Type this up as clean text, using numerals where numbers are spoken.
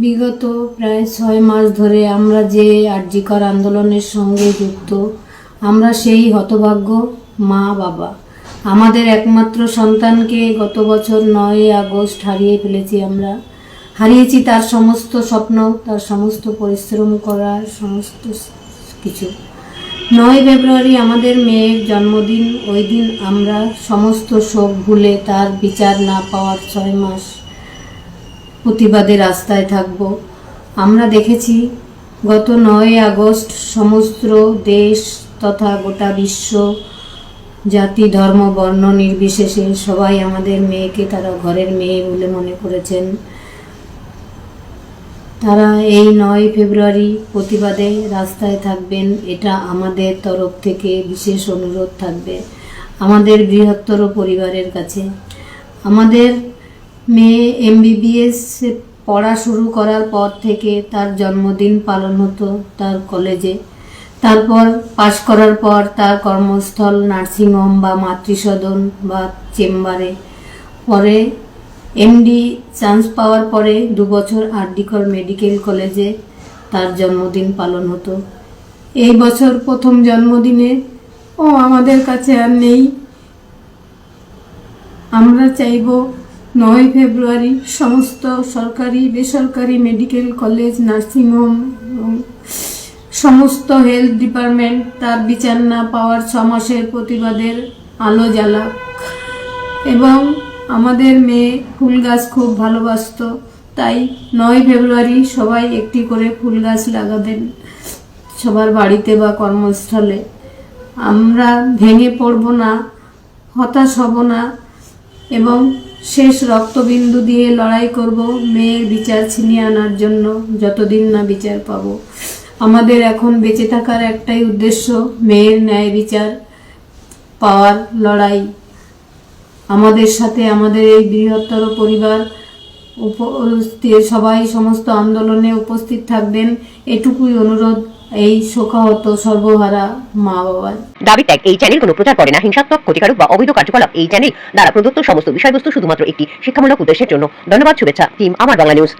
বিগত প্রায় 6 মাস ধরে আমরা যে আরজিকর আন্দোলনের সঙ্গে যুক্ত, আমরা সেই হতভাগ্য মা বাবা। আমাদের একমাত্র সন্তানকে গত বছর 9 আগস্ট হারিয়ে ফেলেছি। আমরা হারিয়েছি তার সমস্ত স্বপ্ন, তার সমস্ত পরিশ্রম করার সমস্ত কিছু। 9 ফেব্রুয়ারি আমাদের মেয়ের জন্মদিন। ওই দিন আমরা সমস্ত শোক ভুলে তার বিচার না পাওয়ার 6 মাস প্রতিবাদে রাস্তায় থাকব। আমরা দেখেছি গত 9 আগস্ট সমস্ত দেশ তথা গোটা বিশ্ব, জাতি ধর্ম বর্ণ নির্বিশেষে সবাই আমাদের মেয়েকে তারা ঘরের মেয়ে বলে মনে করেছেন। তারা এই 9 ফেব্রুয়ারি প্রতিবাদে রাস্তায় থাকবেন, এটা আমাদের তরফ থেকে বিশেষ অনুরোধ থাকবে আমাদের বৃহত্তর পরিবারের কাছে। আমাদের মেয়ে MBBS পড়া শুরু করার পর থেকে তার জন্মদিন পালন হতো তার কলেজে। তারপর পাশ করার পর তার কর্মস্থল নার্সিংহোম বা মাতৃসদন বা চেম্বারে। পরে MD চান্স পাওয়ার পরে 2 বছর আরজিকর মেডিকেল কলেজে তার জন্মদিন পালন হতো। এই বছর প্রথম জন্মদিনে ও আমাদের কাছে আর নেই। আমরা চাইব 9 ফেব্রুয়ারি সমস্ত সরকারি বেসরকারি মেডিকেল কলেজ, নার্সিংহোম, সমস্ত হেলথ ডিপার্টমেন্ট তার বিচার না পাওয়ার 6 মাসের প্রতিবাদের আলো জ্বালাক। এবং আমাদের মেয়ে ফুল গাছ খুব ভালোবাসতো, তাই 9 ফেব্রুয়ারি সবাই একটি করে ফুল গাছ লাগাবেন সবার বাড়িতে বা কর্মস্থলে। আমরা ভেঙে পড়ব না, হতাশ হব না এবং শেষ রক্তবিন্দু দিয়ে লড়াই করব মেয়ের বিচার ছিনিয়ে আনার জন্য, যতদিন না বিচার পাবো। আমাদের এখন বেঁচে থাকার একটাই উদ্দেশ্য, মেয়ের ন্যায় বিচার পাওয়ার লড়াই। আমাদের সাথে আমাদের এই বৃহত্তর পরিবার সবাই সমস্ত আন্দোলনে উপস্থিত থাকবেন, এটুকুই অনুরোধ এই শোকাহত সর্বহারা মা বাবার। দাবি ত্যাগ এই চ্যানেল কোনো প্রচার করে না হিংসাত্মক, ক্ষতিকারক বা অবৈধ কার্যকলাপ। এই চ্যানেল দ্বারা প্রদত্ত সমস্ত বিষয়বস্তু শুধুমাত্র একটি শিক্ষামূলক উদ্দেশ্যের জন্য। ধন্যবাদ। শুভেচ্ছা টিম আমার বাংলা নিউজ।